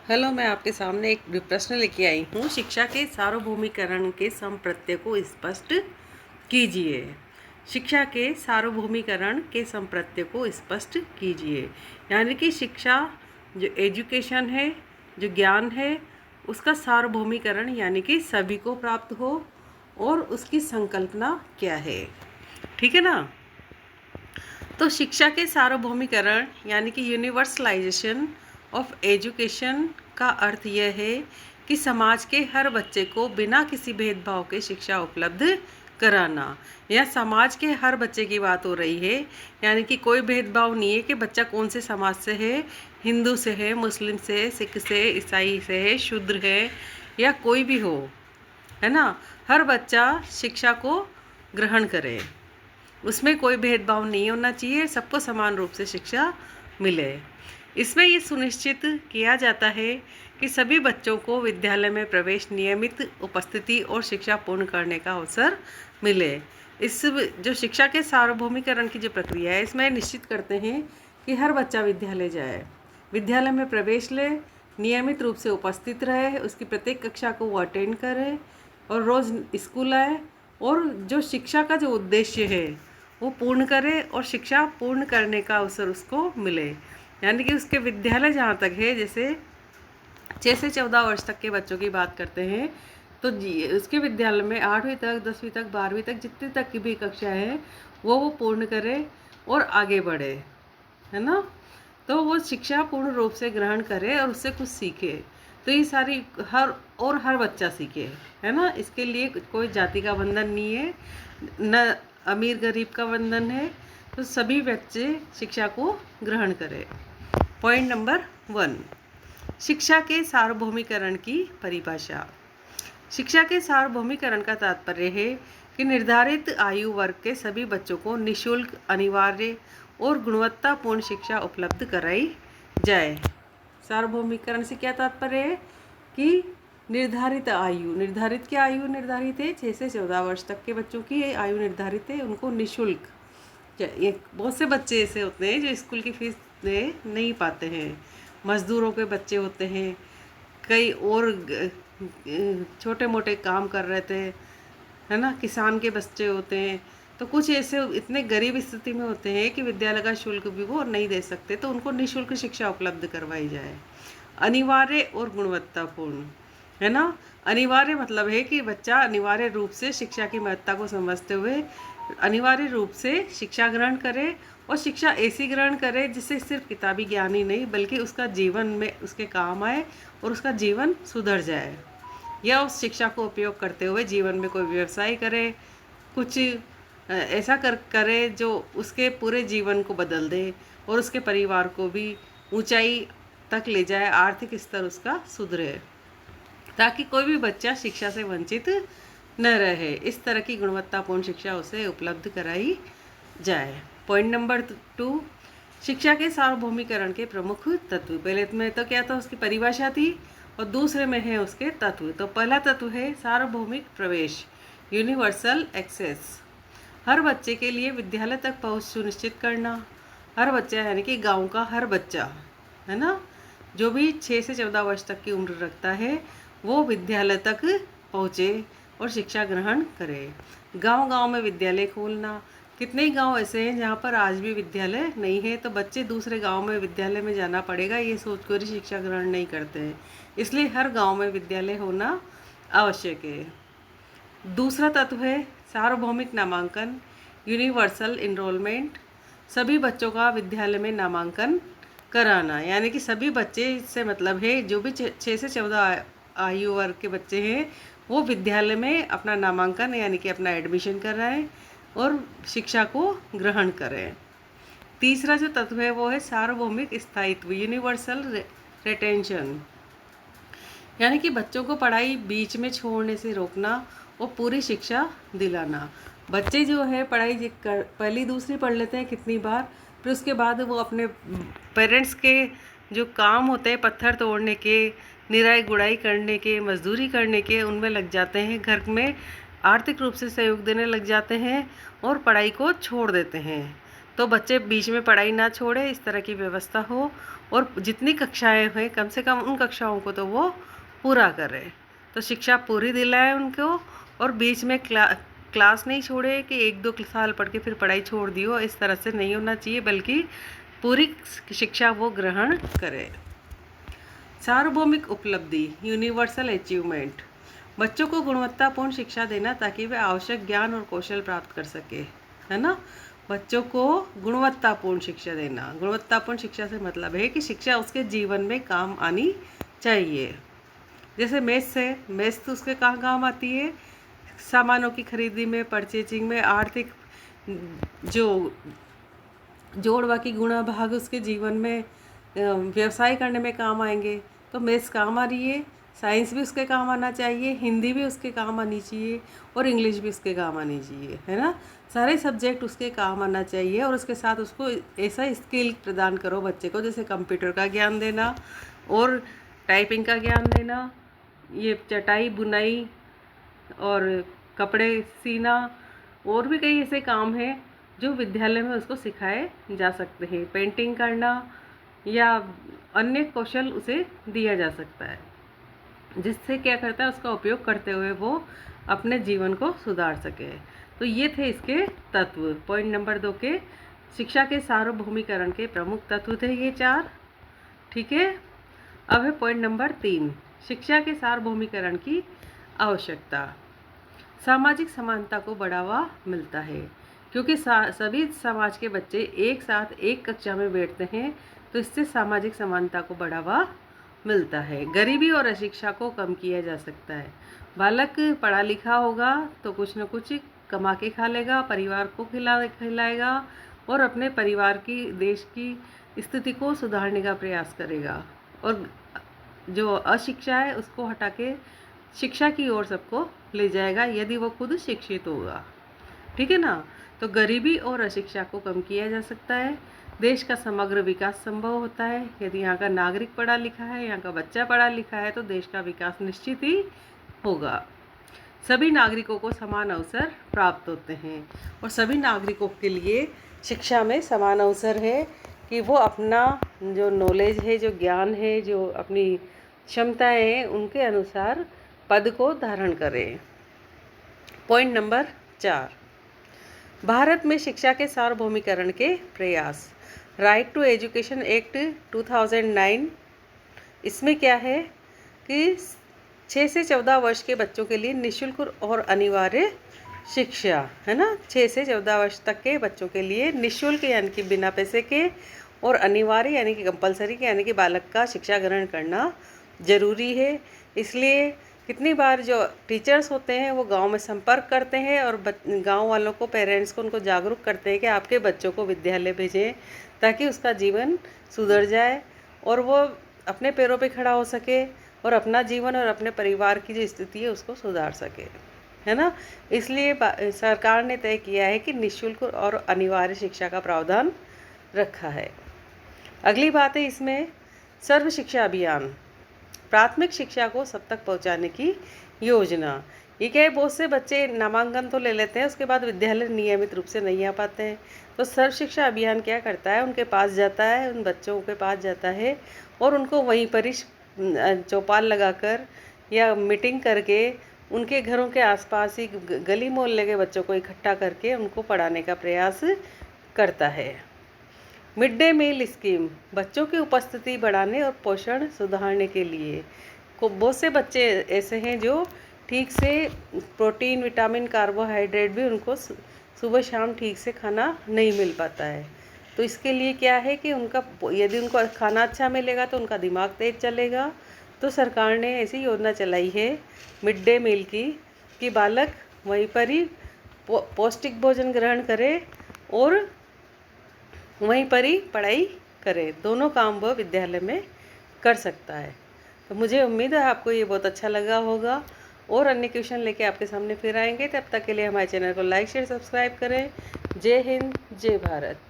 Hello, मैं आपके सामने एक प्रश्न लेके आई हूँ। शिक्षा के सार्वभौमिकरण के समप्रत्यय को स्पष्ट कीजिए। शिक्षा के सार्वभौमिकरण के समप्रत्यय को स्पष्ट कीजिए। यानी कि शिक्षा जो एजुकेशन है, जो ज्ञान है, उसका सार्वभौमिकरण यानी कि सभी को प्राप्त हो, और उसकी संकल्पना क्या है। ठीक है ना। तो शिक्षा के सार्वभौमिकरण यानी कि यूनिवर्सलाइजेशन ऑफ एजुकेशन का अर्थ यह है कि समाज के हर बच्चे को बिना किसी भेदभाव के शिक्षा उपलब्ध कराना। यह समाज के हर बच्चे की बात हो रही है, यानी कि कोई भेदभाव नहीं है कि बच्चा कौन से समाज से है, हिंदू से है, मुस्लिम से, सिख से, ईसाई से है, शूद्र है, या कोई भी हो, है ना। हर बच्चा शिक्षा को ग्रहण करे, उसमें कोई भेदभाव नहीं होना चाहिए, सबको समान रूप से शिक्षा मिले। इसमें ये सुनिश्चित किया जाता है कि सभी बच्चों को विद्यालय में प्रवेश, नियमित उपस्थिति और शिक्षा पूर्ण करने का अवसर मिले। इस जो शिक्षा के सार्वभौमिकरण की जो प्रक्रिया है, इसमें निश्चित करते हैं कि हर बच्चा विद्यालय जाए, विद्यालय में प्रवेश ले, नियमित रूप से उपस्थित रहे, उसकी प्रत्येक कक्षा को वो अटेंड करे और रोज़ स्कूल आए, और जो शिक्षा का जो उद्देश्य है वो पूर्ण करे और शिक्षा पूर्ण करने का अवसर उसको मिले। यानी कि उसके विद्यालय जहाँ तक है, जैसे 6 से 14 वर्ष तक के बच्चों की बात करते हैं, तो उसके विद्यालय में 8वीं तक, 10वीं तक, 12वीं तक जितनी तक की भी कक्षा है वो पूर्ण करे और आगे बढ़े, है ना। तो वो शिक्षा पूर्ण रूप से ग्रहण करे और उससे कुछ सीखे। तो ये सारी हर बच्चा सीखे, है ना। इसके लिए कोई जाति का बंधन नहीं है, न अमीर गरीब का बंधन है। तो सभी बच्चे शिक्षा को ग्रहण करें। पॉइंट नंबर 1, शिक्षा के सार्वभौमिकरण की परिभाषा। शिक्षा के सार्वभौमिकरण का तात्पर्य है कि निर्धारित आयु वर्ग के सभी बच्चों को निःशुल्क, अनिवार्य और गुणवत्तापूर्ण शिक्षा उपलब्ध कराई जाए। सार्वभौमिकरण से क्या तात्पर्य है कि निर्धारित आयु, निर्धारित क्या आयु निर्धारित है, 6 से 14 वर्ष तक के बच्चों की आयु निर्धारित है, उनको निःशुल्क। ये बहुत से बच्चे ऐसे होते हैं जो स्कूल की फीस दे नहीं पाते हैं, मजदूरों के बच्चे होते हैं, कई और छोटे मोटे काम कर रहे थे, है ना, किसान के बच्चे होते हैं। तो कुछ ऐसे इतने गरीब स्थिति में होते हैं कि विद्यालय का शुल्क भी वो नहीं दे सकते, तो उनको निःशुल्क शिक्षा उपलब्ध करवाई जाए। अनिवार्य और गुणवत्तापूर्ण, है ना। अनिवार्य मतलब है कि बच्चा अनिवार्य रूप से शिक्षा की महत्ता को समझते हुए अनिवार्य रूप से शिक्षा ग्रहण करे, और शिक्षा ऐसी ग्रहण करे जिससे सिर्फ किताबी ज्ञान ही नहीं बल्कि उसका जीवन में उसके काम आए और उसका जीवन सुधर जाए, या उस शिक्षा को उपयोग करते हुए जीवन में कोई व्यवसाय करे, कुछ ऐसा करे जो उसके पूरे जीवन को बदल दे और उसके परिवार को भी ऊंचाई तक ले जाए, आर्थिक स्तर उसका सुधरे, ताकि कोई भी बच्चा शिक्षा से वंचित न रहे। इस तरह की गुणवत्तापूर्ण शिक्षा उसे उपलब्ध कराई जाए। पॉइंट नंबर 2, शिक्षा के सार्वभौमिकरण के प्रमुख तत्व। पहले में तो क्या था, उसकी परिभाषा थी, और दूसरे में है उसके तत्व। तो पहला तत्व है सार्वभौमिक प्रवेश, यूनिवर्सल एक्सेस। हर बच्चे के लिए विद्यालय तक पहुंच सुनिश्चित करना। हर बच्चा यानी कि गांव का हर बच्चा, है ना, जो भी 6 से 14 वर्ष तक की उम्र रखता है वो विद्यालय तक पहुँचे और शिक्षा ग्रहण करे। गांव-गांव में विद्यालय खोलना। कितने ही गांव ऐसे हैं जहाँ पर आज भी विद्यालय नहीं है, तो बच्चे दूसरे गांव में विद्यालय में जाना पड़ेगा ये सोचकर ही शिक्षा ग्रहण नहीं करते हैं। इसलिए हर गांव में विद्यालय होना आवश्यक है। दूसरा तत्व है सार्वभौमिक नामांकन, यूनिवर्सल इनरोलमेंट। सभी बच्चों का विद्यालय में नामांकन कराना, यानी कि सभी बच्चे, इससे मतलब है जो भी 6 से 14 आयु वर्ग के बच्चे हैं वो विद्यालय में अपना नामांकन यानी कि अपना एडमिशन कराएं और शिक्षा को ग्रहण करें। तीसरा जो तत्व है वो है सार्वभौमिक स्थायित्व, यूनिवर्सल रिटेंशन, यानी कि बच्चों को पढ़ाई बीच में छोड़ने से रोकना और पूरी शिक्षा दिलाना। बच्चे जो है पढ़ाई पहली दूसरी पढ़ लेते हैं कितनी बार, फिर उसके बाद वो अपने पेरेंट्स के जो काम होते हैं, पत्थर तोड़ने के, निराई गुड़ाई करने के, मजदूरी करने के, उनमें लग जाते हैं, घर में आर्थिक रूप से सहयोग देने लग जाते हैं और पढ़ाई को छोड़ देते हैं। तो बच्चे बीच में पढ़ाई ना छोड़े, इस तरह की व्यवस्था हो, और जितनी कक्षाएं हैं कम से कम उन कक्षाओं को तो वो पूरा करें। तो शिक्षा पूरी दिलाए उनको, और बीच में क्लास नहीं छोड़े कि 1-2 साल पढ़ के फिर पढ़ाई छोड़ दियो, इस तरह से नहीं होना चाहिए, बल्कि पूरी शिक्षा वो ग्रहण करे। सार्वभौमिक उपलब्धि, यूनिवर्सल अचीवमेंट, बच्चों को गुणवत्तापूर्ण शिक्षा देना ताकि वे आवश्यक ज्ञान और कौशल प्राप्त कर सके, है ना। बच्चों को गुणवत्तापूर्ण शिक्षा देना, गुणवत्तापूर्ण शिक्षा से मतलब है कि शिक्षा उसके जीवन में काम आनी चाहिए। जैसे मेथ है, मेथ तो उसके कहाँ काम आती है, सामानों की खरीदी में, परचेजिंग में, आर्थिक जो जोड़ बाकी गुणा भाग उसके जीवन में व्यवसाय करने में काम आएंगे। तो मैथ्स काम आ रही है, साइंस भी उसके काम आना चाहिए, हिंदी भी उसके काम आनी चाहिए, और इंग्लिश भी उसके काम आनी चाहिए, है ना। सारे सब्जेक्ट उसके काम आना चाहिए, और उसके साथ उसको ऐसा स्किल प्रदान करो बच्चे को, जैसे कंप्यूटर का ज्ञान देना और टाइपिंग का ज्ञान देना, ये चटाई बुनाई और कपड़े सीना, और भी कई ऐसे काम हैं जो विद्यालय में उसको सिखाए जा सकते हैं। पेंटिंग करना या अन्य कौशल उसे दिया जा सकता है, जिससे क्या करता है, उसका उपयोग करते हुए वो अपने जीवन को सुधार सके। तो ये थे इसके तत्व। पॉइंट नंबर 2 के शिक्षा के सार्वभौमिकरण के प्रमुख तत्व थे ये 4, ठीक है। अब है पॉइंट नंबर 3, शिक्षा के सार्वभौमिकरण की आवश्यकता। सामाजिक समानता को बढ़ावा मिलता है, क्योंकि सभी समाज के बच्चे एक साथ एक कक्षा में बैठते हैं, तो इससे सामाजिक समानता को बढ़ावा मिलता है। गरीबी और अशिक्षा को कम किया जा सकता है। बालक पढ़ा लिखा होगा तो कुछ न कुछ कमा के खा लेगा, परिवार को खिलाएगा, और अपने परिवार की, देश की स्थिति को सुधारने का प्रयास करेगा, और जो अशिक्षा है उसको हटा के शिक्षा की ओर सबको ले जाएगा, यदि वो खुद शिक्षित होगा, ठीक है ना। तो गरीबी और अशिक्षा को कम किया जा सकता है। देश का समग्र विकास संभव होता है यदि यहाँ का नागरिक पढ़ा लिखा है, यहाँ का बच्चा पढ़ा लिखा है, तो देश का विकास निश्चित ही होगा। सभी नागरिकों को समान अवसर प्राप्त होते हैं, और सभी नागरिकों के लिए शिक्षा में समान अवसर है कि वो अपना जो नॉलेज है, जो ज्ञान है, जो अपनी क्षमताएं हैं, उनके अनुसार पद को धारण करें। पॉइंट नंबर 4, भारत में शिक्षा के सार्वभौमिकरण के प्रयास। राइट टू एजुकेशन एक्ट 2009, इसमें क्या है कि 6 से 14 वर्ष के बच्चों के लिए निःशुल्क और अनिवार्य शिक्षा, है ना। 6 से 14 वर्ष तक के बच्चों के लिए निःशुल्क यानी कि बिना पैसे के, और अनिवार्य यानी कि कंपलसरी, यानी कि बालक का शिक्षा ग्रहण करना ज़रूरी है। इसलिए कितनी बार जो टीचर्स होते हैं वो गांव में संपर्क करते हैं, और गांव वालों को, पेरेंट्स को, उनको जागरूक करते हैं कि आपके बच्चों को विद्यालय भेजें, ताकि उसका जीवन सुधर जाए और वो अपने पैरों पे खड़ा हो सके, और अपना जीवन और अपने परिवार की जो स्थिति है उसको सुधार सके, है ना। इसलिए सरकार ने तय किया है कि निःशुल्क और अनिवार्य शिक्षा का प्रावधान रखा है। अगली बात है इसमें सर्व शिक्षा अभियान, प्राथमिक शिक्षा को सब तक पहुंचाने की योजना। ये क्या है, बहुत से बच्चे नामांकन तो ले लेते हैं, उसके बाद विद्यालय नियमित रूप से नहीं आ पाते हैं। तो सर्व शिक्षा अभियान क्या करता है, उनके पास जाता है, उन बच्चों के पास जाता है, और उनको वहीं पर ही चौपाल लगाकर या मीटिंग करके उनके घरों के आसपास ही गली मोहल्ले के बच्चों को इकट्ठा करके उनको पढ़ाने का प्रयास करता है। मिड डे मील स्कीम, बच्चों की उपस्थिति बढ़ाने और पोषण सुधारने के लिए। बहुत से बच्चे ऐसे हैं जो ठीक से प्रोटीन, विटामिन, कार्बोहाइड्रेट भी उनको सुबह शाम ठीक से खाना नहीं मिल पाता है। तो इसके लिए क्या है कि उनका, यदि उनको खाना अच्छा मिलेगा तो उनका दिमाग तेज चलेगा। तो सरकार ने ऐसी योजना चलाई है मिड डे मील की, कि बालक वहीं पर ही पौष्टिक भोजन ग्रहण करे और वहीं पर ही पढ़ाई करे, दोनों काम वह विद्यालय में कर सकता है। तो मुझे उम्मीद है आपको ये बहुत अच्छा लगा होगा, और अन्य क्वेश्चन लेके आपके सामने फिर आएंगे। तब तक के लिए हमारे चैनल को लाइक, शेयर, सब्सक्राइब करें। जय हिंद, जय भारत।